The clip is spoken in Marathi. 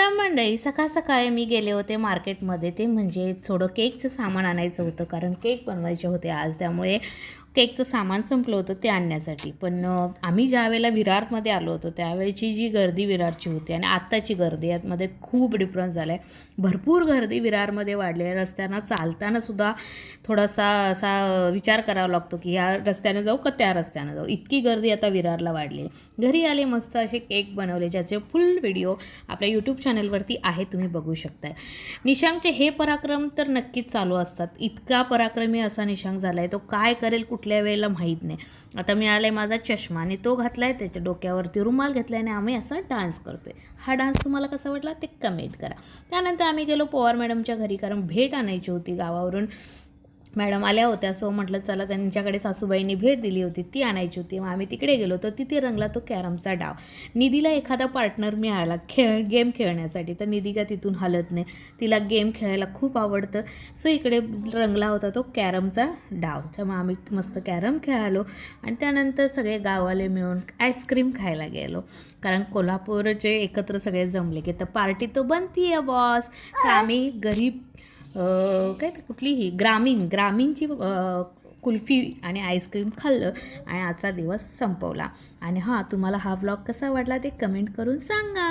राम मंडळी, सकाळ सकाळी मी गेले होते मार्केटमध्ये. ते म्हणजे थोडं केकचं सामान आणायचं होतं, कारण केक बनवायचे होते आज. त्यामुळे केकचं सामान संपलं होतं ते आणण्यासाठी. पण आम्ही ज्या वेळेला विरारमध्ये आलो होतो त्यावेळेची जी गर्दी विरारची होती आणि आत्ताची गर्दी यातमध्ये खूप डिफरन्स झाला आहे. भरपूर गर्दी विरारमध्ये वाढली आहे. रस्त्यानं चालतानासुद्धा थोडासा असा विचार करावा लागतो की ह्या रस्त्यानं जाऊ का त्या रस्त्यानं जाऊ, इतकी गर्दी आता विरारला वाढली आहे. घरी आले मस्त असे केक बनवले, ज्याचे फुल व्हिडिओ आपल्या यूट्यूब चॅनलवरती आहे, तुम्ही बघू शकताय. निशांकचे हे पराक्रम तर नक्कीच चालू असतात. इतका पराक्रमी असा निशांक झाला आहे, तो काय करेल कुठल्या वेळेला माहीत नाही. आता मी आला आहे माझा चष्मा आणि तो घातला आहे, त्याच्या डोक्यावरती रुमाल घेतला आहे आणि आम्ही असा डान्स करतो आहे. हा डान्स तुम्हाला कसा वाटला ते कमेंट करा. त्यानंतर आम्ही गेलो पवार मॅडमच्या घरी, कारण भेट आणायची होती गावावरून. मॅडम आल्या होत्या, सो म्हटलं चला, त्यांच्याकडे सासूबाईंनी भेट दिली होती ती आणायची होती. मग आम्ही तिकडे गेलो तर तिथे रंगला तो कॅरमचा डाव. निधीला एखादा पार्टनर मिळाला गेम खेळण्यासाठी, तर निधी का तिथून हलत नाही, तिला गेम खेळायला खूप आवडतं. सो इकडे रंगला होता तो कॅरमचा डाव. त्यामुळे आम्ही मस्त कॅरम खेळालो आणि त्यानंतर सगळे गाववाले मिळून आईस्क्रीम खायला गेलो, कारण कोल्हापूरचे एकत्र सगळे जमले की तर पार्टी तो बनती आहे बॉस. तर आम्ही गरीब काय कुठलीही ग्रामीणची कुल्फी आणि आईस्क्रीम खाल्लं आणि आजचा दिवस संपवला. आणि हां, तुम्हाला हा व्लॉग कसा वाटला ते कमेंट करून सांगा.